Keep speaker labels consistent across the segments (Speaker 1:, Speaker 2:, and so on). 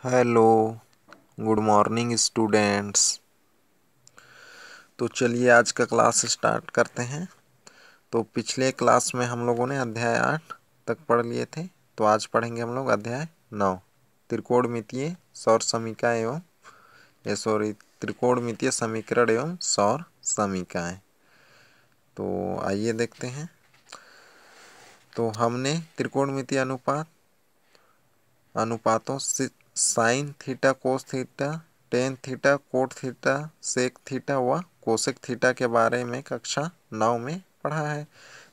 Speaker 1: Hello, good morning students. तो चलिए आज का क्लास स्टार्ट करते हैं। तो पिछले क्लास में हम लोगों ने अध्याय 8 तक पढ़ लिए थे। तो आज पढ़ेंगे हम लोग अध्याय 9, त्रिकोणमितीय सौर समीकरण एवं त्रिकोणमितीय समीकरण एवं सौर समीकरण। तो आइए देखते हैं। तो हमने त्रिकोणमितीय अनुपातों से sine theta, cos theta, tan theta, cot theta, sec theta व कोसेक थीटा के बारे में कक्षा 9 में पढ़ा है।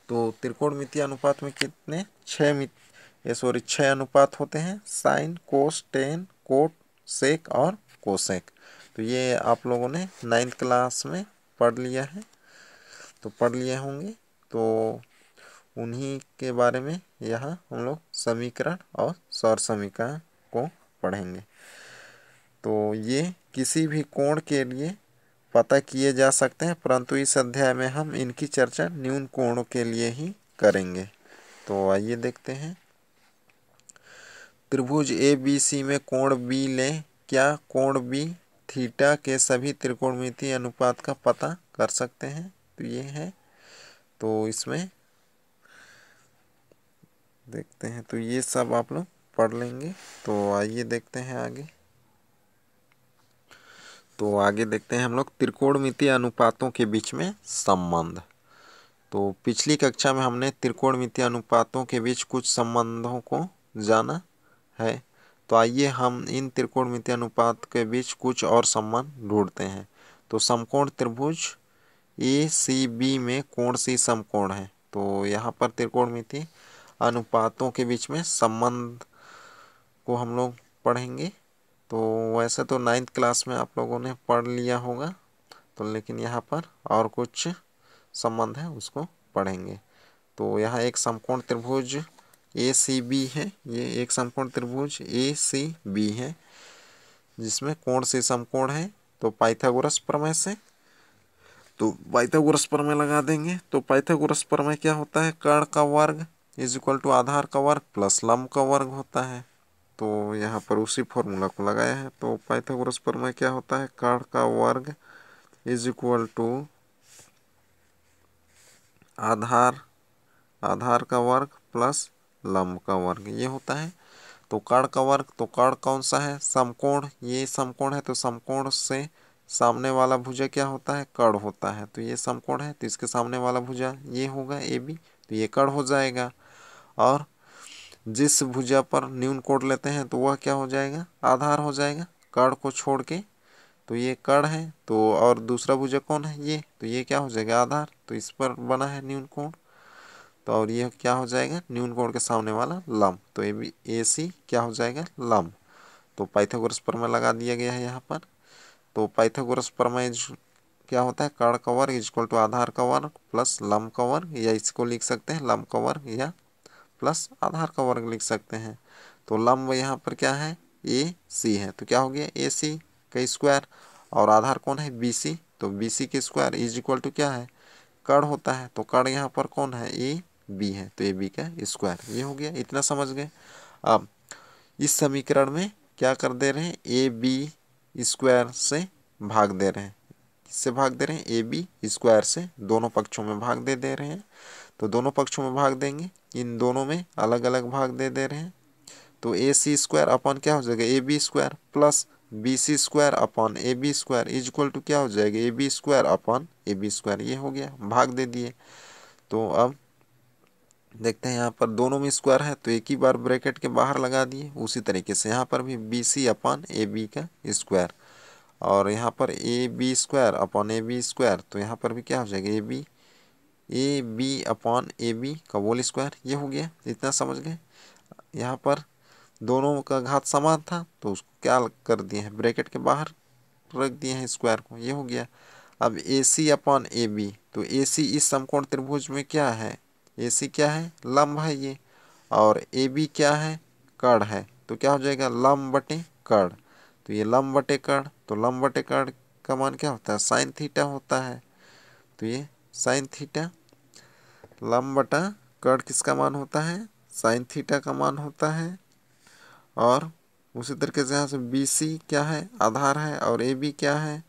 Speaker 1: तो त्रिकोणमितीय अनुपात में कितने छह अनुपात होते हैं। साइन, कोस, टेन, कोट, सेक और कोसेक। तो ये आप लोगों ने 9th क्लास में पढ़ लिया है, तो पढ़ लिए होंगे। तो उन्हीं के बारे में यहाँ हम लोग समीकरण और सौर समीकरण को पढ़ेंगे। तो ये किसी भी कोण के लिए पता किए जा सकते हैं, परंतु इस अध्याय में हम इनकी चर्चा न्यून कोणों के लिए ही करेंगे। तो आइए देखते हैं। त्रिभुज ABC में कोण B लें। क्या कोण B थीटा के सभी त्रिकोणमितीय अनुपात का पता कर सकते हैं? तो ये है। तो इसमें देखते हैं। तो ये सब आप लोग पढ़ लेंगे। तो आइए देखते हैं आगे। तो आगे देखते हैं हम लोग त्रिकोणमितीय अनुपातों के बीच में संबंध। तो पिछली कक्षा में हमने त्रिकोणमितीय अनुपातों के बीच कुछ संबंधों को जाना है। तो आइए हम इन त्रिकोणमितीय अनुपात के बीच कुछ और संबंध ढूंढते हैं। तो समकोण त्रिभुज ACB में कोण C समकोण है। तो यहाँ पर त्रिकोणमितीय अनुपातों के बीच में संबंध को हम लोग पढ़ेंगे। तो वैसे तो 9th क्लास में आप लोगों ने पढ़ लिया होगा, तो लेकिन यहाँ पर और कुछ संबंध है उसको पढ़ेंगे। तो यहाँ एक समकोण त्रिभुज ACB है। ये एक समकोण त्रिभुज ACB है जिसमें कोण से समकोण है। तो पाइथागोरस प्रमेय से तो पाइथागोरस प्रमेय लगा देंगे। तो पाइथागोरस प्रमेय क्या होता है? कर्ण का वर्ग इज इक्वल टू आधार का वर्ग प्लस लंब का वर्ग होता है। तो यहाँ पर उसी फॉर्मूला को लगाया है। तो पाइथागोरस प्रमेय क्या होता है? कर्ण का वर्ग इज इक्वल टू आधार का वर्ग प्लस लंब का वर्ग, ये होता है। तो कर्ण का वर्ग, तो कर्ण कौन सा है? समकोण। ये समकोण है तो समकोण से सामने वाला भुजा क्या होता है? कर्ण होता है। तो ये समकोण है तो इसके सामने वाला भुजा ये होगा AB, तो ये कर्ण हो जाएगा। और जिस भुजा पर न्यून कोण लेते हैं तो वह क्या हो जाएगा? आधार हो जाएगा कर्ण को छोड़ के। तो ये कर्ण है। तो और दूसरा भुजा कौन है? ये, तो ये क्या हो जाएगा? आधार। तो इस पर बना है न्यून कोण। तो और ये क्या हो जाएगा? न्यून कोण के सामने वाला लंब। तो AC क्या हो जाएगा? लंब। तो पाइथागोरस प्रमेय लगा दिया गया है यहाँ पर। तो पाइथागोरस प्रमेय क्या होता है? कर्ण का वर्ग इज इक्वल टू आधार का वर्ग प्लस लंब का वर्ग, या इसको लिख सकते हैं लंब का वर्ग या प्लस आधार का वर्ग लिख सकते हैं। तो लंब यहाँ पर क्या है? AC है। तो क्या हो गया? AC का स्क्वायर। और आधार कौन है? BC। तो BC के स्क्वायर इज इक्वल टू क्या है? कर्ण होता है। तो कर्ण यहाँ पर कौन है? AB है। तो AB का स्क्वायर, ये हो गया। इतना समझ गए। अब इस समीकरण में क्या कर दे रहे हैं? AB स्क्वायर से भाग दे रहे हैं। किससे भाग दे रहे हैं? AB स्क्वायर से दोनों पक्षों में भाग दे रहे हैं। तो दोनों पक्षों में भाग देंगे, इन दोनों में अलग अलग भाग दे रहे हैं। तो AC स्क्वायर अपन क्या हो जाएगा? AB square plus BC square upon AB square is equal to क्या हो जाएगा? AB square upon AB square, ये हो गया। भाग दे दिए। तो अब देखते हैं यहाँ पर दोनों में स्क्वायर है तो एक ही बार ब्रैकेट के बाहर लगा दिए। उसी तरीके से यहाँ पर भी BC अपन AB का स्क्वायर, और यहाँ पर AB square upon AB square. तो यहाँ पर भी क्या हो जाएगा? AB अपन AB का होल स्क्वायर, ये हो गया। इतना समझ गए। यहाँ पर दोनों का घात समान था तो उसको क्या कर दिए हैं? ब्रैकेट के बाहर रख दिए हैं स्क्वायर को, ये हो गया। अब AC अपन AB, तो AC इस समकोण त्रिभुज में क्या है? AC क्या है? लंब है ये। और AB क्या है? कर्ण है। तो क्या हो जाएगा? लंब बटे कर्ण। तो ये लंब बटे कर्ण, तो लंब बटे कर्ण का मान क्या होता है? साइन थीटा होता है। तो ये साइन थीटा, लंब बटा कर्ण किसका मान होता है? साइन थीटा का मान होता है। और उसी तरीके से यहाँ से बी सी क्या है, आधार है, और ए बी क्या है,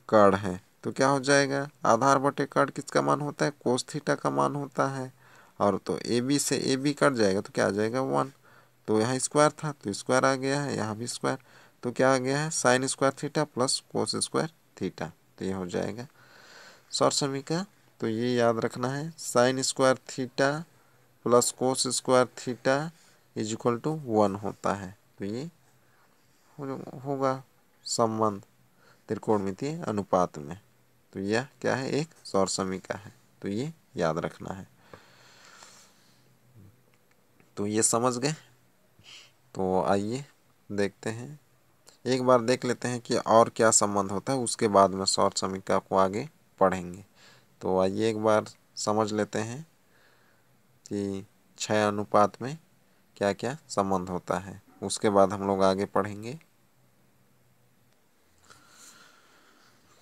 Speaker 1: कर्ण है। तो क्या हो जाएगा, आधार बटे कर्ण किसका मान होता है, कोस थीटा का मान होता है। और तो ए बी से ए बी कट जाएगा तो क्या आ जाएगा 1। तो यहाँ स्क्वायर था तो स्क्वायर आ गया है, यहाँ भी स्क्वायर, तो क्या आ गया है sine square theta plus cos square theta. तो ये हो जाएगा शॉर्ट समीकरण। तो ये याद रखना है, sine square theta plus cos square theta is equal to 1 होता है। तो ये होगा संबंध त्रिकोणमितीय अनुपात में। तो यह क्या है, एक सौर समीकरण है। तो ये याद रखना है। तो ये समझ गए। तो आइए देखते हैं, एक बार देख लेते हैं कि और क्या संबंध होता है, उसके बाद में सौर समीकरण को आगे पढ़ेंगे। तो आइए एक बार समझ लेते हैं कि क्षय अनुपात में क्या क्या संबंध होता है, उसके बाद हम लोग आगे पढ़ेंगे।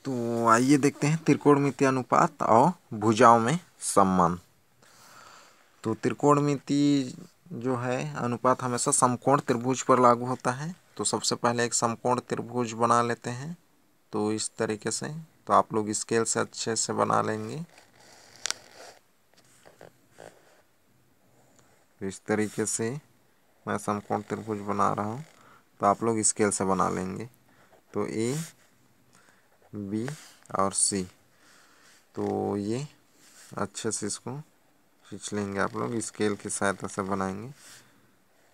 Speaker 1: तो आइए देखते हैं त्रिकोणमितीय अनुपात और भुजाओं में संबंध। तो त्रिकोणमितीय जो है अनुपात हमेशा समकोण त्रिभुज पर लागू होता है। तो सबसे पहले एक समकोण त्रिभुज बना लेते हैं। तो इस तरीके से, तो आप लोग स्केल से अच्छे से बना लेंगे। तो इस तरीके से मैं समकोण त्रिभुज बना रहा हूँ, तो आप लोग स्केल से बना लेंगे। तो ए बी और सी, तो ये अच्छे से इसको खींच लेंगे, आप लोग स्केल की सहायता से बनाएंगे।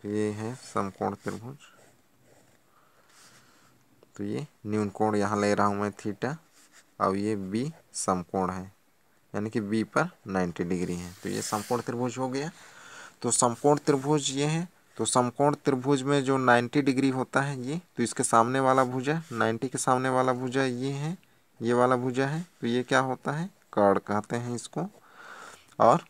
Speaker 1: ये है समकोण त्रिभुज। तो ये न्यून कोण यहाँ ले रहा हूँ मैं थीटा, और ये बी समकोण है, यानी कि बी पर 90 डिग्री है। तो ये समकोण त्रिभुज हो गया। तो समकोण त्रिभुज ये है। तो समकोण त्रिभुज में जो 90 डिग्री होता है ये, तो इसके सामने वाला भुजा, 90 के सामने वाला भुजा ये है, ये वाला भुजा है। तो ये क्या होता है, कर्ण कहते हैं इसको। और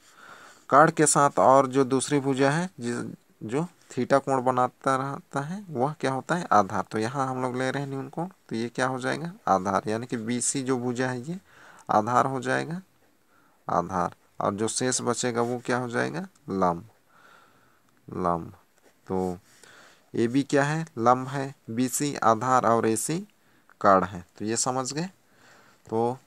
Speaker 1: कर्ण के साथ और जो दूसरी भुजा है जो थीटा कोण बनाता रहता है, वह क्या होता है, आधार। तो यहाँ हम लोग ले रहे हैं न्यून कोण, तो ये क्या हो जाएगा, आधार, यानी कि बी सी जो भुजा है ये आधार हो जाएगा, आधार। और जो शेष बचेगा वो क्या हो जाएगा, लंब, लंब। तो ए बी क्या है, लंब है, बी सी आधार और ए सी कर्ण है। तो ये समझ गए। तो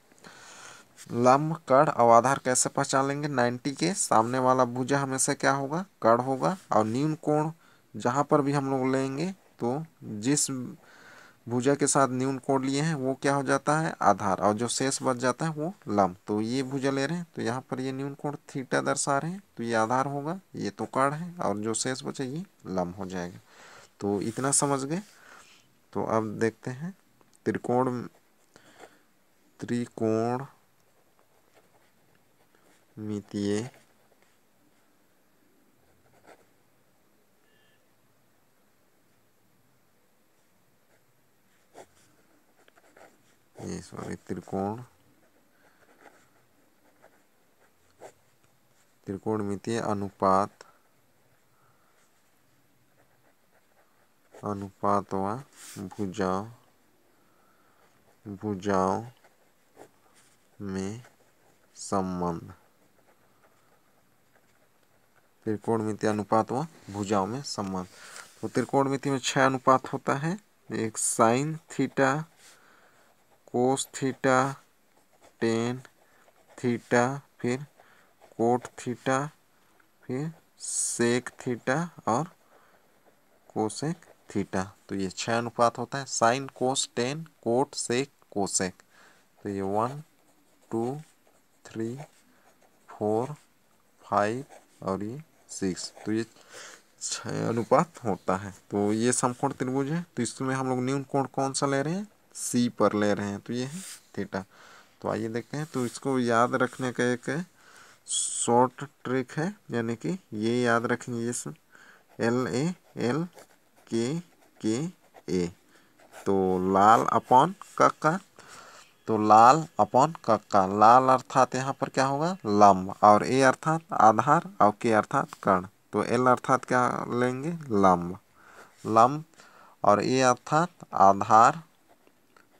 Speaker 1: लंब, कर्ण और आधार कैसे पहचान लेंगे, 90 के सामने वाला भुजा हमेशा क्या होगा, कर्ण होगा। और न्यून कोण जहाँ पर भी हम लोग लेंगे, तो जिस भुजा के साथ न्यून कोण लिए हैं वो क्या हो जाता है, आधार, और जो शेष बच जाता है वो लंब। तो ये भुजा ले रहे हैं, तो यहाँ पर ये न्यून कोण थीटा दर्शा रहे हैं, तो ये आधार होगा, ये तो कर्ण है, और जो शेष बचे ये लंब हो जाएगा। तो इतना समझ गए। तो अब देखते हैं त्रिकोण मितीय त्रिकोणमितीय अनुपात व भुजाओं में संबंध। त्रिकोणमितीय अनुपात व भुजाओं में संबंध। तो त्रिकोणमिति में 6 अनुपात होता है। एक sign theta, cos theta, tan theta, फिर कोट थीटा, फिर सेक थीटा और कोसेक थीटा। तो ये 6 अनुपात होता है, साइन, कोस, टेन, कोट, सेक, कोसेक। तो ये 1 2 3 4 5 और ये 6। तो ये 6 अनुपात होता है। तो ये समकोण त्रिभुज है। तो इसमें हम लोग न्यून कोण कौन सा ले रहे हैं, सी पर ले रहे हैं, तो ये है थीटा। तो आइए देखते हैं। तो इसको याद रखने का एक शॉर्ट ट्रिक है, यानी कि ये याद रखेंगे, ये एल के ए। तो लाल अपॉन का, तो लाल अपॉन का, लाल अर्थात यहाँ पर क्या होगा, लंब, और ए अर्थात आधार, और के अर्थात कर्ण। तो एल अर्थात क्या लेंगे, लंब, लंब, और ए अर्थात आधार,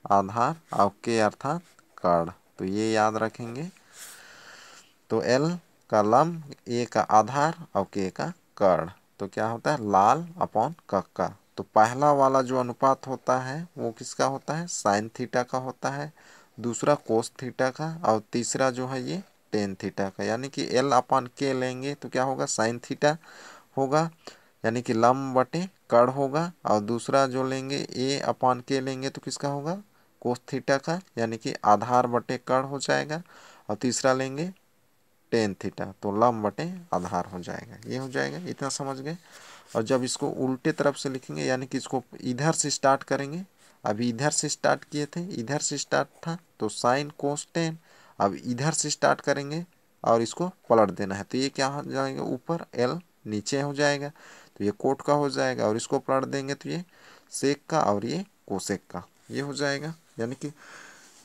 Speaker 1: आधार, और के अर्थात कर्ण। तो ये याद रखेंगे। तो एल का लंब, ए का आधार और के का कर्ण। तो क्या होता है, लाल अपॉन का। तो पहला वाला जो अनुपात होता है वो किसका होता है, साइन थीटा का होता है, दूसरा कोस थीटा का, और तीसरा जो है ये टेन थीटा का। यानी कि एल अपान के लेंगे तो क्या होगा, साइन थीटा होगा, यानी कि लंब बटे कड़ होगा, और दूसरा जो लेंगे ए अपान के लेंगे तो किसका होगा, कोस थीटा का, यानी कि आधार बटे कड़ हो जाएगा, और तीसरा लेंगे टेन थीटा, तो लंब बटे आधार हो जाएगा। ये हो जाएगा, इतना समझ गए। और जब इसको उल्टे तरफ से लिखेंगे, यानी कि इसको इधर से स्टार्ट करेंगे, अभी इधर से स्टार्ट किए थे, इधर से स्टार्ट था तो साइन कोस टेन, अब इधर से स्टार्ट करेंगे और इसको पलट देना है, तो ये क्या हो जाएगा, ऊपर एल नीचे हो जाएगा, तो ये कोट का हो जाएगा, और इसको पलट देंगे तो ये सेक का और ये कोसेक का, ये हो जाएगा। यानी कि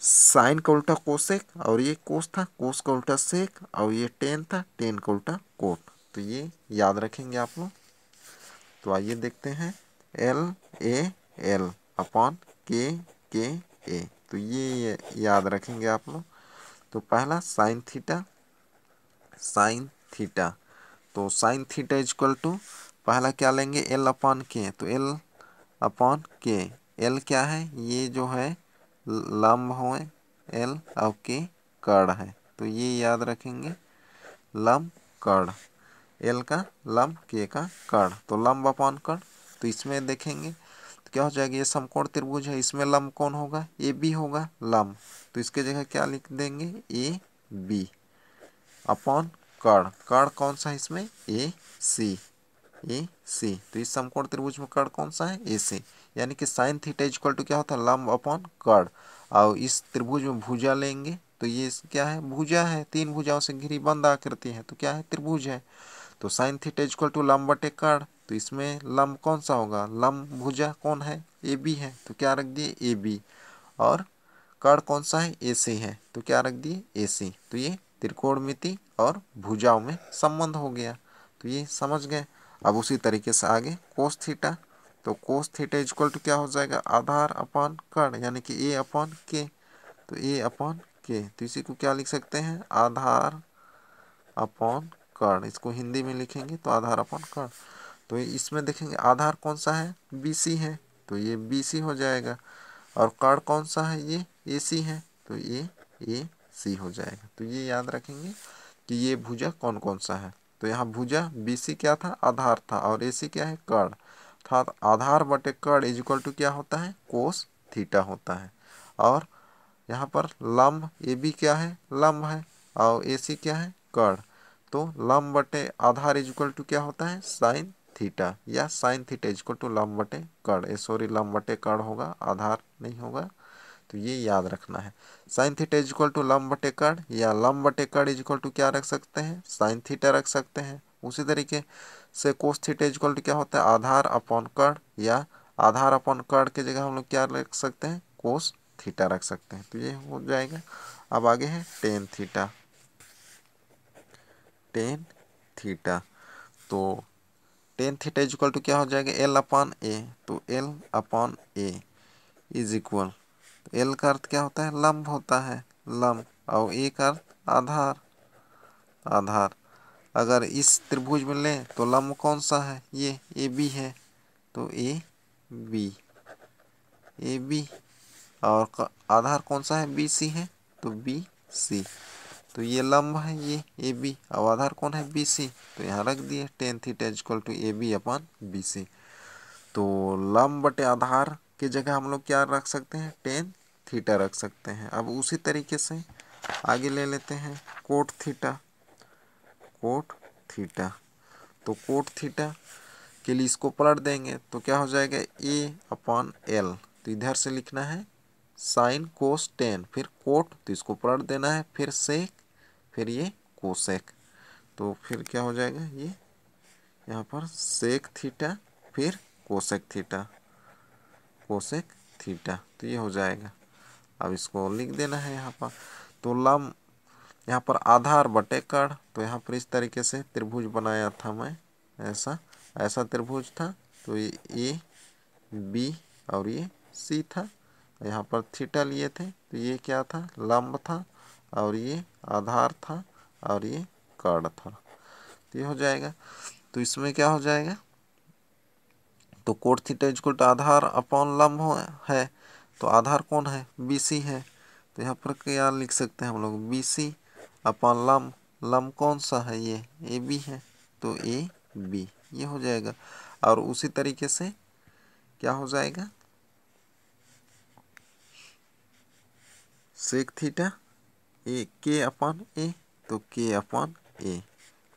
Speaker 1: साइन का उल्टा कोसेक, और ये कोस था, कोस का उल्टा सेक, और ये टेन था, टेन का उल्टा कोट। तो ये याद रखेंगे आप लोग। तो आइए देखते हैं, एल ए एल अपॉन के ए, तो ये याद रखेंगे आप लोग। तो पहला साइन थीटा, साइन थीटा, तो साइन थीटा इजक्वल टू पहला क्या लेंगे, एल अपॉन के, तो एल अपॉन के, एल क्या है, ये जो है लंब हो, एल और के कड़ है, तो ये याद रखेंगे, लंब कड़, एल का लंब के का कड़, तो लंब अपॉन कड़। तो इसमें देखेंगे तो क्या हो जाएगा, ये समकोण त्रिभुज है, इसमें लंब कौन होगा, ए बी होगा लंब, तो इसके जगह क्या लिख देंगे, ए बी अपॉन कड़, कड़ कौन सा है इसमें, ए सी, ए सी, तो इस समकोण त्रिभुज में कड़ कौन सा है, ए सी, यानी कि साइन थीटा इक्वल टू क्या होता है, लंब अपॉन कड़, और इस त्रिभुज में भुजा लेंगे तो ये क्या है, भुजा है, तीन भुजाओं से घिरी बंद आकृति है, तो क्या है, त्रिभुज है। तो साइन थीटा इक्वल टू लंब बटे कड़, तो इसमें लंब कौन सा होगा, लंब भुजा कौन है, ए बी है, तो क्या रख दिए, ए बी, और कड़ कौन सा है, ए सी है, तो क्या रख दिए, ए सी। तो ये त्रिकोणमिति और भुजाओं में संबंध हो गया, तो ये समझ गए। अब उसी तरीके से आगे कोस थीटा, तो कोस थीटा इक्वल टू क्या हो जाएगा, आधार अपॉन कड़, यानी कि ए अपॉन के, तो ए अपॉन के, तो इसी को क्या लिख सकते हैं, आधार अपॉन कड़, इसको हिंदी में लिखेंगे तो आधार अपॉन कड़। तो इसमें देखेंगे आधार कौन सा है, बी सी है, तो ये बी सी हो जाएगा, और कड़ कौन सा है, ये ए सी है, तो ये ए सी हो जाएगा। तो ये याद रखेंगे कि ये भुजा कौन कौन सा है। तो यहाँ भुजा बी सी क्या था, आधार था, और ए सी क्या है, कड़ था, आधार बटे कड़ इज इक्वल टू क्या होता है, कोस थीटा होता है। और यहाँ पर लंब ए बी क्या है, लंब है, और ए सी क्या है, कड़, तो लंब बटे आधार इज इक्वल टू क्या होता है, साइन थीटा, या sine theta is equal to लंब बटे कड़, सॉरी लंब बटे कड़ होगा, आधार नहीं होगा, तो ये याद रखना है। Sine theta is equal to लंब बटे कड़, या लंब बटे कड़ इज इक्वल टू क्या रख सकते हैं, साइन थीटा रख सकते हैं। उसी तरीके से cos theta is equal to क्या होता है, आधार अपॉन कड़, या आधार अपॉन कड़ के जगह हम लोग क्या रख सकते हैं, कोस थीटा रख सकते हैं, तो ये हो जाएगा। अब आगे है टेन थीटा, टेन थीटा, तो tan theta is equal to क्या हो जाएगा, एल अपॉन ए, तो L upon A is equal, L का अर्थ क्या होता है, लंब होता है, लंब, और ए का अर्थ आधार, आधार। अगर इस त्रिभुज में लें तो लंब कौन सा है, ये ए बी है, तो ए बी, ए बी, और आधार कौन सा है, बी सी है, तो बी सी, तो ये लंब है ये ए बी, और आधार कौन है, बी सी, तो यहाँ रख दिए tan theta equal to A B upon B C. तो लंब बटे आधार की जगह हम लोग क्या रख सकते हैं, टेन थीटा रख सकते हैं। अब उसी तरीके से आगे ले लेते हैं कोट थीटा, कोट थीटा, तो कोट थीटा के लिए इसको पलट देंगे तो क्या हो जाएगा, ए अपॉन एल, तो इधर से लिखना है साइन कोस टेन, फिर कोट, तो इसको पलट देना है, फिर सेक, फिर ये कोसेक, तो फिर क्या हो जाएगा, ये यहाँ पर सेक थीटा, फिर कोसेक थीटा, कोसेक थीटा, तो ये हो जाएगा। अब इसको लिख देना है यहाँ पर, तो लंब यहाँ पर आधार बटे कड़, तो यहाँ पर इस तरीके से त्रिभुज बनाया था मैं, ऐसा ऐसा त्रिभुज था, तो ये ए बी और ये सी था, यहाँ पर थीटा लिए थे, तो ये क्या था, लंब था, और ये आधार था, और ये कड़ था, तो ये हो जाएगा। तो इसमें क्या हो जाएगा, तो कोट थीटा इक्वल टू आधार अपॉन लंब है, तो आधार कौन है, BC है। तो यहाँ पर क्या लिख सकते हैं हम लोग, BC अपॉन लंब, लंब कौन सा है, ये AB है, तो AB ये हो जाएगा। और उसी तरीके से क्या हो जाएगा, sec theta K upon A, तो K अपॉन A,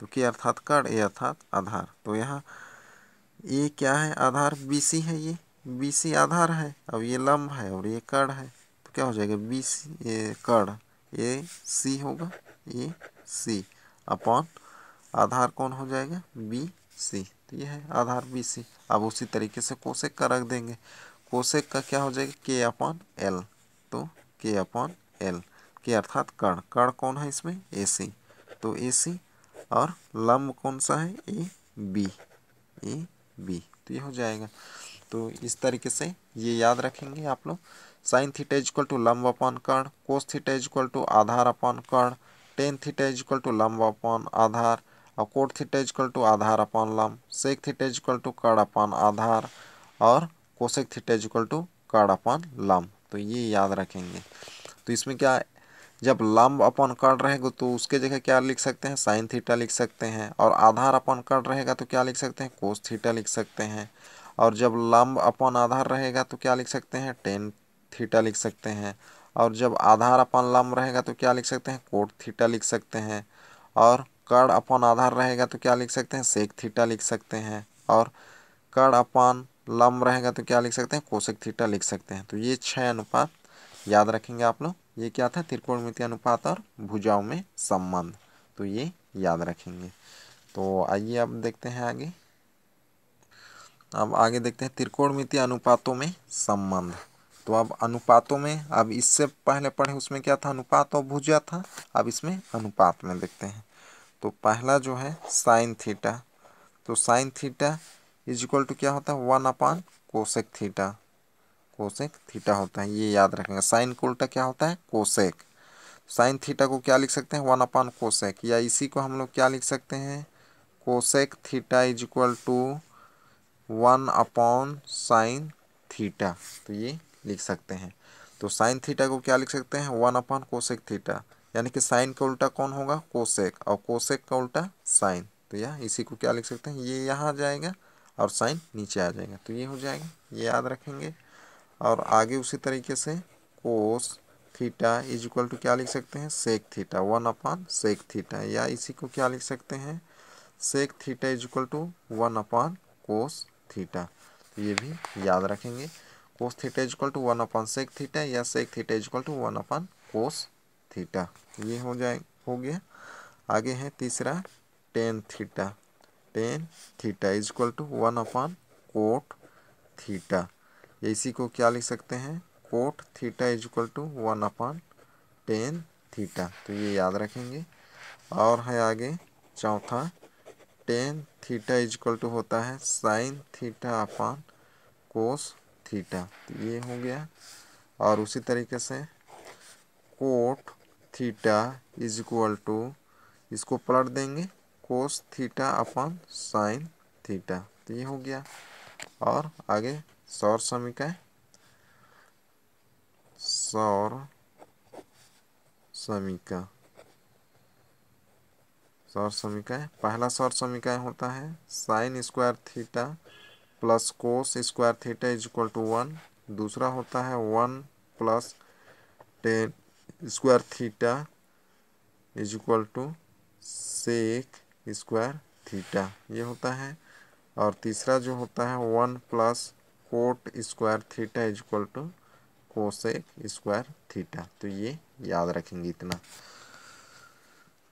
Speaker 1: तो K अर्थात कर्ण, A अर्थात आधार। तो यहाँ ये क्या है, आधार BC है, ये BC आधार है, अब ये लंब है और ये कर्ण है, तो क्या हो जाएगा, BC ये कर्ण AC होगा, AC अपॉन आधार कौन हो जाएगा, BC, तो ये है आधार BC। अब उसी तरीके से कोसेक का रख देंगे, कोसेक का क्या हो जाएगा, K अपॉन L, तो K अपॉन L, K अर्थात कर्ण, कर्ण कौन है इसमें, AC, तो AC और लंब कौन सा है, AB, तो ये हो जाएगा। तो इस तरीके से ये याद रखेंगे आप लोग, साइन थीटा इक्वल टू लंब अपॉन कर्ण, कोस थीटा इक्वल टू आधार अपॉन कर्ण, टेन थीटा इक्वल टू लंब अपॉन आधार, और कोट थीटा इक्वल टू आधार अपॉन लंब, सेक थीटा इक्वल टू कर्ण अपॉन आधार, और कोसेक थीटा इक्वल टू कर्ण अपॉन लंब। तो ये याद रखेंगे। तो इसमें क्या, जब लंब अपॉन कर्ण रहेगा तो उसके जगह क्या लिख सकते हैं, साइन थीटा लिख सकते हैं, और आधार अपॉन कर्ण रहेगा तो क्या लिख सकते हैं, कोस थीटा लिख सकते हैं, और जब लंब अपॉन आधार रहेगा तो क्या लिख सकते हैं, टेन थीटा लिख सकते हैं, और जब आधार अपॉन लंब रहेगा तो क्या लिख सकते हैं, कोट थीटा लिख सकते हैं, और कर्ण अपॉन आधार रहेगा तो क्या लिख सकते हैं, सेक थीटा लिख सकते हैं, और कर्ण अपॉन लंब रहेगा तो क्या लिख सकते हैं, कोसेक थीटा लिख सकते हैं। तो ये 6 अनुपात याद रखेंगे आप लोग। ये क्या था, त्रिकोणमितीय अनुपात और भुजाओं में संबंध, तो ये याद रखेंगे। तो आइए अब देखते हैं आगे। अब आगे देखते हैं त्रिकोणमितीय अनुपातों में संबंध। तो अब अनुपातों में, अब इससे पहले पढ़े उसमें क्या था, अनुपात और भुजा था, अब इसमें अनुपात में देखते हैं। तो पहला जो है साइन थीटा, तो sine theta is equal to क्या होता है, 1 upon cosec theta, cosec theta होता है, ये याद रखेंगे। साइन का उल्टा क्या होता है, कोसेक। साइन थीटा को क्या लिख सकते हैं, 1 अपान कोसेक, या इसी को हम लोग क्या लिख सकते हैं, cosec theta is equal to 1 upon sine theta, तो ये लिख सकते हैं। तो साइन थीटा को क्या लिख सकते हैं, 1 अपॉन कोसेक थीटा, यानी कि साइन का उल्टा कौन होगा, कोसेक, और कोसेक का उल्टा साइन, तो यह इसी को क्या लिख सकते हैं, ये यहाँ आ जाएगा और साइन नीचे आ जाएगा, तो ये हो जाएगा, ये याद रखेंगे। और आगे उसी तरीके से cos theta is equal to क्या लिख सकते हैं, sec theta, 1 upon sec theta, या इसी को क्या लिख सकते हैं, sec theta is equal to 1 upon cos theta, तो ये भी याद रखेंगे। Cos theta is equal to 1 upon sec theta, या sec theta is equal to 1 upon cos theta, ये हो गया। आगे है तीसरा tan theta, tan theta is equal to 1 upon cot theta, इसी को क्या लिख सकते हैं, cot theta is equal to 1 upon tan theta, तो ये याद रखेंगे। और है आगे चौथा, tan theta is equal to होता है sine theta upon cos theta, तो ये हो गया। और उसी तरीके से cot theta is equal to, इसको पलट देंगे, cos theta upon sine theta, तो ये हो गया। और आगे सौर समीकरण, सौर समीकरण, सौर समीकरण, पहला सौर समीकरण होता है sine square theta plus cos square theta is equal to 1, दूसरा होता है 1 plus tan square theta is equal to sec square theta, ये होता है। और तीसरा जो होता है 1 plus cot square theta is equal to cosec square theta, तो ये याद रखेंगे इतना।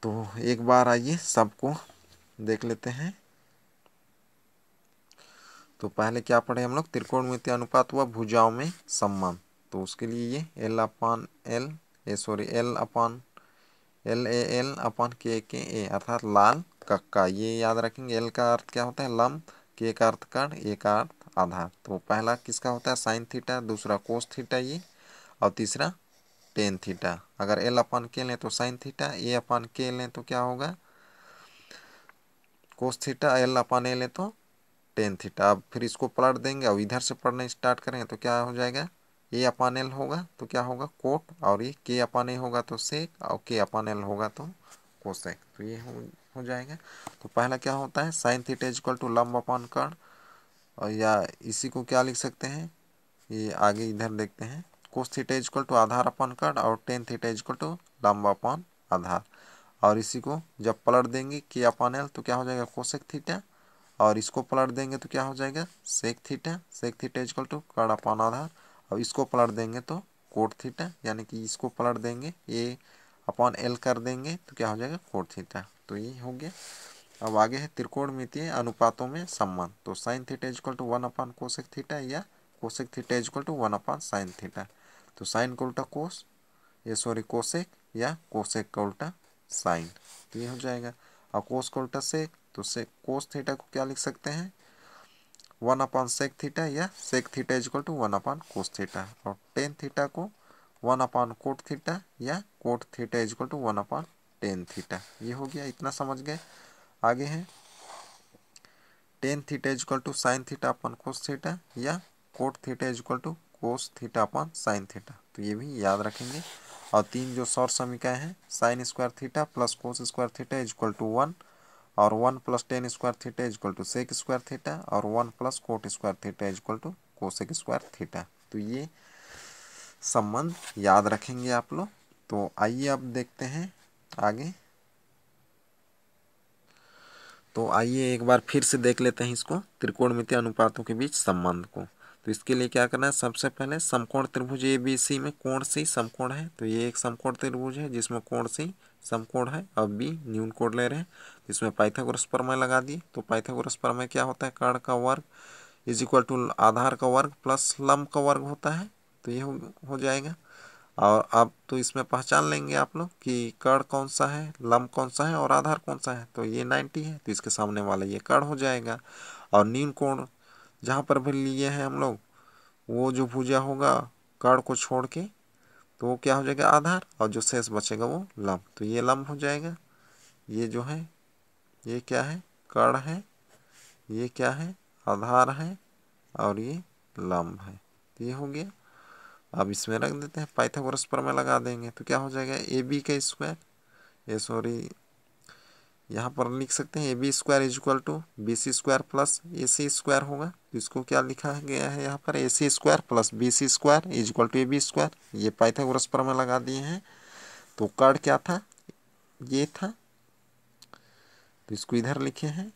Speaker 1: तो एक बार आइए सबको देख लेते हैं। तो पहले क्या पढ़े हम लोग, त्रिकोणमितीय अनुपात हुआ भुजाओं में संबंध, तो उसके लिए ये एल अपान एल एल अपान एल अपान के ए अर्थात लाल कक्का, ये याद रखेंगे। एल का अर्थ क्या होता है, लंब, के का अर्थ कर्ण, ए का अर्थ आधार। तो पहला किसका होता है, साइन थीटा, दूसरा कोस थीटा ये, और तीसरा टेन थीटा। अगर एल अपान के लें तो साइन थीटा, ए अपान के लें तो क्या होगा, कोस थीटा, एल अपान ए लें तो टेन थीटा। अब फिर इसको पलट देंगे और इधर से पढ़ना स्टार्ट करेंगे तो क्या हो जाएगा, ए अपान एल होगा तो क्या होगा कोट, और ये के अपान ए होगा तो सेक, और के अपान एल होगा तो कोसेक। तो ये हो जाएगा। तो पहला क्या होता है साइन थीटा इक्वल टू लंब अपान कर्ण, और या इसी को क्या लिख सकते हैं, ये आगे इधर देखते हैं, कोस थीटा इक्वल टू आधार अपान कर्ण और टेन थीटा इक्वल टू लंब अपान आधार। और इसी को जब पलट देंगे के अपान एल तो क्या हो जाएगा कोसेक थीटा, और इसको पलट देंगे तो क्या हो जाएगा सेक थीटा इक्वल टू कर्ण अपान आधार, और इसको पलट देंगे तो कोट थीटा, यानी कि इसको पलट देंगे ए अपान एल कर देंगे तो क्या हो जाएगा कोट थीटा। तो ये हो गया। अब आगे है त्रिकोणमितीय अनुपातों में संबंध। तो sine theta equal to 1 upon cosec theta या cosec theta equal to 1 upon sine theta. तो साइन का उल्टा कोस, ये सॉरी कोसेक, या कोसेक का उल्टा साइन, तो ये हो जाएगा। और कोस का उल्टा सेक, तो सेक कोस थीटा को क्या लिख सकते हैं 1 अपान सेक थीटा, या sec theta equal to 1 upon cos theta. और टेन थीटा को 1 अपान कोट थीटा, या cot theta equal to 1 upon tan theta. ये हो गया, इतना समझ गए। आगे है tan theta equal to sine theta upon cos theta, या cot theta equal to cos theta upon sine theta. तो ये भी याद रखेंगे। और तीन जो सौर समीकरण हैं sine square theta plus cos square theta equal to 1, और 1 plus tan square theta equal to sec square theta, और 1 plus cot square theta equal to cosec square theta. तो ये संबंध याद रखेंगे आप लोग। तो आइए अब देखते हैं आगे। तो आइए एक बार फिर से देख लेते हैं इसको, त्रिकोणमितीय अनुपातों के बीच संबंध को। तो इसके लिए क्या करना है, सबसे पहले समकोण त्रिभुज ए बी सी में कोण सी समकोण है। तो ये एक समकोण त्रिभुज है जिसमें कोण सी समकोण है। अब बी न्यून कोण ले रहे हैं, इसमें पाइथागोरस प्रमेय लगा दिए। तो पाइथागोरस प्रमेय क्या होता है, कर्ण का वर्ग इज इक्वल टू आधार का वर्ग प्लस लंब का वर्ग होता है। तो ये हो जाएगा। और अब तो इसमें पहचान लेंगे आप लोग कि कर्ण कौन सा है, लंब कौन सा है और आधार कौन सा है। तो ये 90 है, तो इसके सामने वाला ये कर्ण हो जाएगा। और न्यून कोण जहाँ पर भी लिए हैं हम लोग, वो जो भुजा होगा कर्ण को छोड़ के, तो वो क्या हो जाएगा आधार, और जो शेष बचेगा वो लंब। तो ये लंब हो जाएगा। ये जो है ये क्या है कर्ण है, ये क्या है आधार है, और ये लंब है। तो ये हो गया। अब इसमें रख देते हैं, पाइथागोरस प्रमेय लगा देंगे तो क्या हो जाएगा ए बी का स्क्वायर, ये सॉरी यहाँ पर लिख सकते हैं A B square is equal to B C square plus A C square होगा। तो इसको क्या लिखा गया है यहाँ पर, A C square plus B C square is equal to A B square. ये पाइथागोरस प्रमेय लगा दिए हैं। तो कर्ण क्या था, ये था, तो इसको इधर लिखे हैं।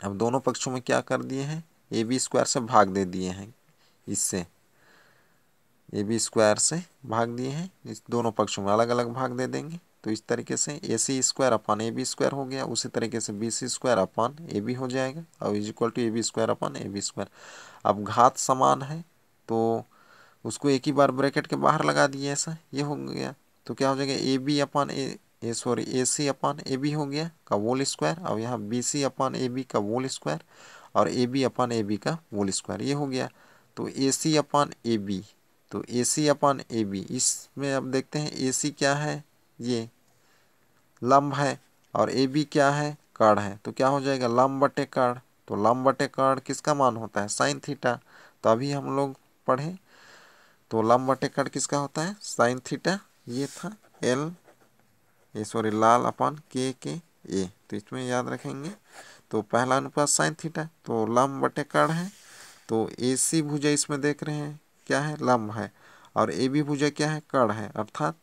Speaker 1: अब दोनों पक्षों में क्या कर दिए हैं, ए बी स्क्वायर से भाग दे दिए हैं, इससे ए बी स्क्वायर से भाग दिए हैं, इस दोनों पक्षों में अलग अलग भाग दे देंगे। तो इस तरीके से A C square upon A B square हो गया। उसी तरीके से B C square upon A B हो जाएगा, और is equal to A B square upon A B square. अब घात समान है तो उसको एक ही बार ब्रैकेट के बाहर लगा दिए, ऐसा ये हो गया। तो क्या हो जाएगा A B upon A sorry A C upon A B हो गया का वोल स्क्वायर, और यहाँ B C upon A B का वोल स्क्वायर, और ए बी अपान ए बी का वोल स्क्वायर, ये हो गया। तो ए सी अपान ए बी, तो ए सी अपान ए बी, इसमें अब देखते हैं ए सी क्या है, ये लंब है, और ए बी क्या है कर्ण है। तो क्या हो जाएगा लंब बटे कर्ण। तो लंब बटे कर्ण किसका मान होता है साइन थीटा। तो अभी हम लोग पढ़े, तो लंब बटे कर्ण किसका होता है साइन थीटा। ये था एल ये सॉरी लाल अपान के ए, तो इसमें याद रखेंगे। तो पहला अनुपात साइन थीटा, तो लंब बटे कर्ण है। तो ए सी भुजा इसमें देख रहे हैं क्या है लंब है, और ए बी भुजा क्या है कर्ण है, अर्थात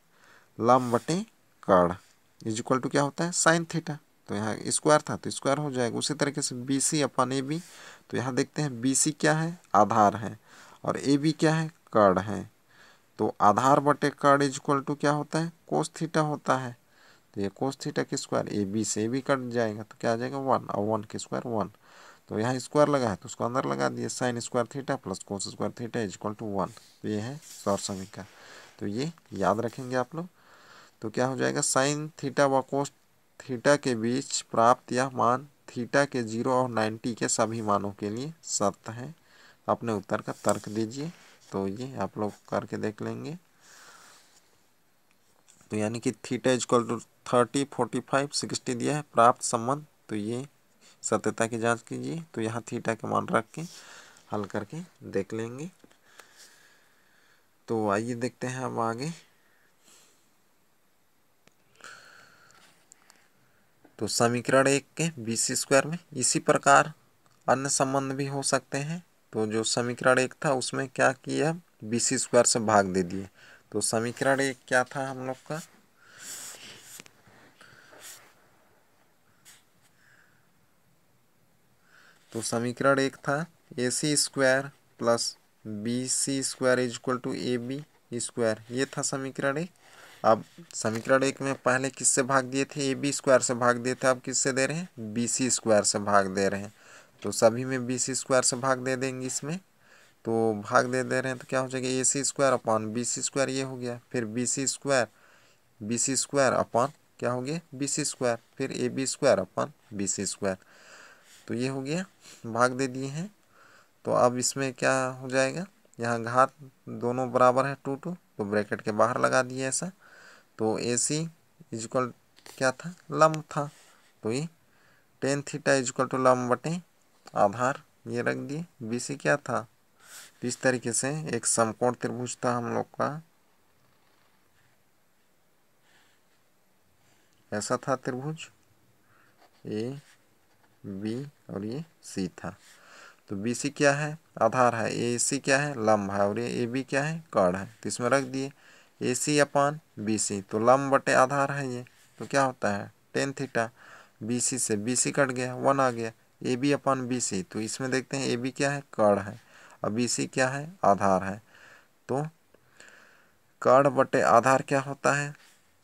Speaker 1: लंब बटे कर्ण इज इक्वल टू क्या होता है साइन थीटा। तो यहाँ स्क्वायर था तो स्क्वायर हो जाएगा। उसी तरीके से B C upon A B, तो यहाँ देखते हैं बी सी क्या है आधार है, और ए बी क्या है कर्ण है। तो आधार बटे कर्ण इज इक्वल टू क्या होता है कोस थीटा होता है। तो ये कोस थीटा की स्क्वायर ए बी से ए बी कट जाएगा, तो क्या आ जाएगा 1, और 1 की स्क्वायर 1। तो यहाँ स्क्वायर लगा है तो उसको अंदर लगा दिए, sine square theta plus cos square theta is equal to 1। तो ये है सौर समीकरण। तो ये याद रखेंगे आप लोग। तो क्या हो जाएगा साइन थीटा व कोस थीटा के बीच प्राप्त यह मान थीटा के 0 और 90 के सभी मानों के लिए सत्य है। अपने उत्तर का तर्क दीजिए। तो ये आप लोग करके देख लेंगे। तो यानी कि थीटा इक्वल टू 30, 45, 60 दिया है प्राप्त संबंध। तो ये सत्यता की जांच कीजिए। तो यहाँ थीटा के मान रख के हल करके देख लेंगे। तो आइए देखते हैं अब आगे। तो समीकरण 1 के BC² में इसी प्रकार अन्य संबंध भी हो सकते हैं। तो जो समीकरण 1 था उसमें क्या किया, BC² से भाग दे दिए। तो समीकरण 1 क्या था हम लोग का, तो समीकरण 1 था AC² plus BC² equal to AB²। ये था समीकरण 1। अब समीकरण 1 में पहले किससे भाग दिए थे, AB² से भाग दिए थे। अब किससे दे रहे हैं, BC² से भाग दे रहे हैं। तो सभी में BC² से भाग दे देंगे इसमें। तो भाग दे रहे हैं तो क्या हो जाएगा, AC² अपॉन BC², ये हो गया। फिर BC² अपॉन क्या हो गया, BC², फिर AB² अपॉन BC²। तो ये हो गया, भाग दे दिए हैं। तो अब इसमें क्या हो जाएगा, यहाँ घात दोनों बराबर है 2 तो ब्रैकेट के बाहर लगा दिए ऐसा। तो AC इक्वल क्या था, लंब था। तो ये tan थीटा इक्वल टू लंब बटे आधार, ये रख दिए। BC क्या था, तो इस तरीके से एक समकोण त्रिभुज था हम लोग का, ऐसा था त्रिभुज AB और ये C था। तो BC क्या है, आधार है, AC क्या है, लंब है, और ये AB क्या है, कर्ण है। तो इसमें रख दिए AC अपॉन BC, तो लंब बटे आधार है ये। तो क्या होता है tan थीटा, BC से BC कट गया, 1 आ गया। AB अपॉन BC, तो इसमें देखते हैं AB क्या है, कर्ण है, और BC क्या है, आधार है। तो कर्ण बटे आधार क्या होता है,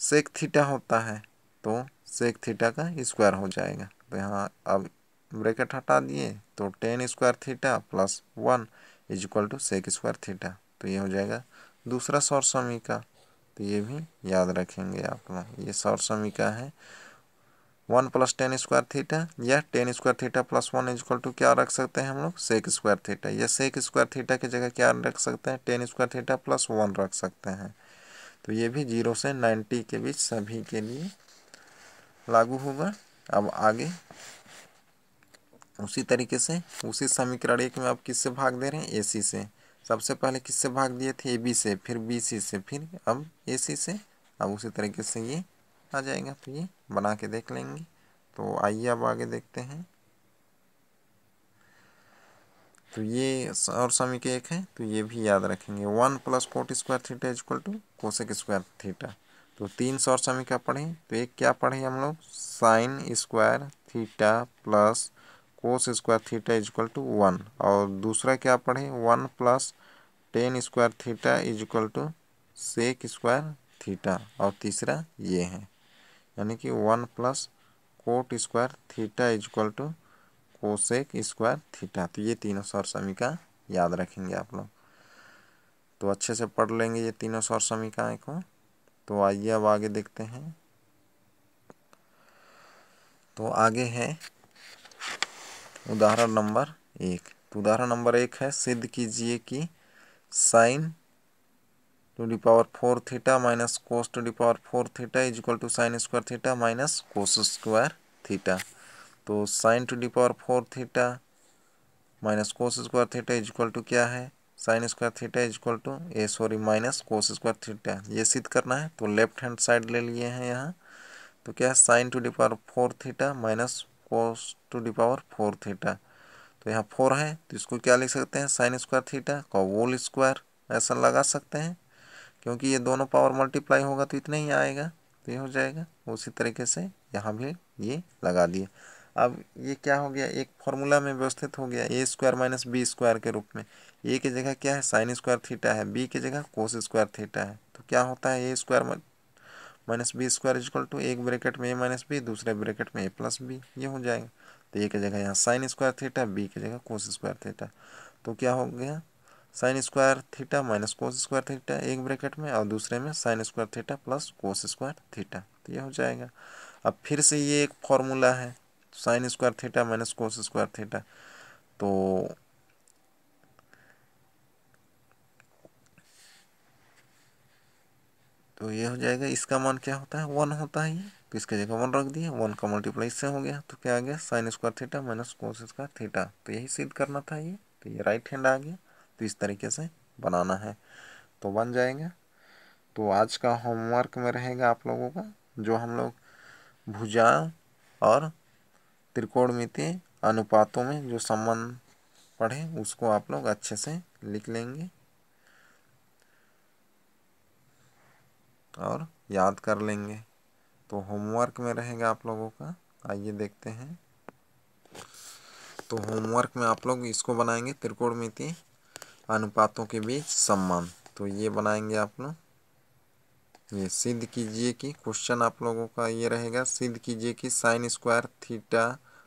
Speaker 1: सेक थीटा होता है। तो सेक थीटा का स्क्वायर हो जाएगा। तो यहाँ अब ब्रैकेट हटा दिए, तो tan² theta plus 1 equal to सेक² थीटा। तो ये हो जाएगा दूसरा सौर समीका। तो ये भी याद रखेंगे आप लोग, ये सौर समीका है 1 प्लस tan² थीटा, या tan² theta plus 1 equal to क्या रख सकते हैं हम लोग, सेक² थीटा, या सेक² थीटा की जगह क्या रख सकते हैं, tan² थीटा प्लस 1 रख सकते हैं। तो ये भी 0 से 90 के बीच सभी के लिए लागू होगा। अब आगे उसी तरीके से उसी समीकरण 1 में अब किससे भाग दे रहे हैं, AC से। सबसे पहले किससे भाग दिए थे, AB से, फिर BC से, फिर अब AC से। अब उसी तरीके से ये आ जाएगा। तो ये बना के देख लेंगे। तो आइए अब आगे देखते हैं। तो ये और समीकरण 1 है, तो ये भी याद रखेंगे, 1 plus cot² theta equal to cosec² theta. तो 3 सौर समीकरण पढ़े। तो एक क्या पढ़े हम लोग, sin² theta plus cos² theta equal to 1। और दूसरा क्या पढ़े, 1 plus tan² theta equal to sec² theta. और तीसरा ये है, यानी कि 1 plus cot² theta equal to cosec² theta. तो ये तीनों सौर समीकरण याद रखेंगे आप लोग। तो अच्छे से पढ़ लेंगे ये तीनों सौर समीकरण को। तो आइए अब आगे देखते हैं। तो आगे है उदाहरण नंबर 1। तो उदाहरण नंबर 1 है, सिद्ध कीजिए कि sin⁴ theta minus cos⁴ theta equal to sin² theta minus cos² theta. तो sin⁴ theta minus cos² theta equal to क्या है, sin² theta equal to minus cos² theta. ये सिद्ध करना है। तो लेफ्ट हैंड साइड ले लिए हैं यहाँ। तो क्या है, sin⁴ theta minus cos⁴ theta. तो यहाँ 4 है, तो इसको क्या लिख सकते हैं, sin² थीटा का होल स्क्वायर ऐसा लगा सकते हैं, क्योंकि ये दोनों पावर मल्टीप्लाई होगा तो इतना ही आएगा। तो ये हो जाएगा। उसी तरीके से यहाँ भी ये लगा दिए। अब ये क्या हो गया, एक फॉर्मूला में व्यवस्थित हो गया, a² माइनस b² के रूप में। a की जगह क्या है, sin² थीटा है, b की जगह cos² थीटा है। तो क्या होता है, a² minus b² equal to, एक ब्रैकेट में a माइनस बी, दूसरे ब्रैकेट में a प्लस बी, ये हो जाएगा। तो a की जगह यहाँ sin² थीटा, b की जगह cos² थीटा। तो क्या हो गया, sin² theta minus cos² theta एक ब्रैकेट में, और दूसरे में sin² theta plus cos² theta. तो ये हो जाएगा। अब फिर से ये एक फॉर्मूला है, sin² theta minus cos² theta. तो ये हो जाएगा, इसका मान क्या होता है, 1 होता है ये। तो इसके जगह 1 रख दिए, 1 का मल्टीप्लाई इससे हो गया, तो क्या आ गया sign square theta minus cos square theta. तो यही सिद्ध करना था ये, तो ये राइट हैंड आ गया। तो इस तरीके से बनाना है तो बन जाएगा। तो आज का होमवर्क में रहेगा आप लोगों का, जो हम लोग भुजा और त्रिकोणमितीय अनुपातों में जो संबंध पढ़े उसको आप लोग अच्छे से लिख लेंगे और याद कर लेंगे। तो होमवर्क में रहेगा आप लोगों का, आइए देखते हैं। तो होमवर्क में आप लोग इसको बनाएंगे, त्रिकोणमितीय अनुपातों के बीच संबंध। तो ये बनाएंगे आप लोग, ये सिद्ध कीजिए कि क्वेश्चन आप लोगों का ये रहेगा, सिद्ध कीजिए कि sine square theta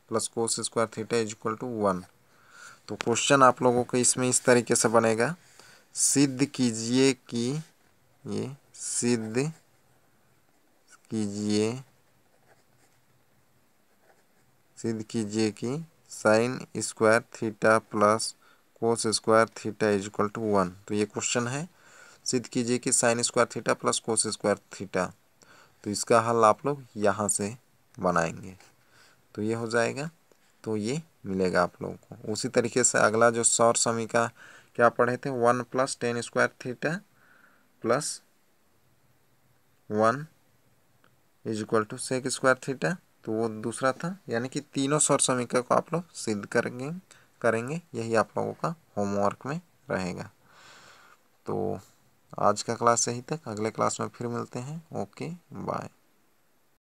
Speaker 1: plus cos square theta is equal to 1। तो क्वेश्चन आप लोगों का इसमें इस तरीके से बनेगा, सिद्ध कीजिए कि ये सिद्ध कीजिए कि sine square theta plus cos square theta is equal to 1। तो ये क्वेश्चन है, सिद्ध कीजिए कि sine square theta plus cos square theta. तो इसका हल आप लोग यहाँ से बनाएंगे तो ये हो जाएगा। तो ये मिलेगा आप लोगों को। उसी तरीके से अगला जो सौर समीकरण क्या पढ़े थे, 1 + tan square theta plus 1 is equal to sec square theta. तो वो दूसरा था, यानी कि तीनों सौर समीकरण को आप लोग सिद्ध करेंगे। यही आप लोगों का होमवर्क में रहेगा। तो आज का क्लास यही तक, अगले क्लास में फिर मिलते हैं। Okay bye.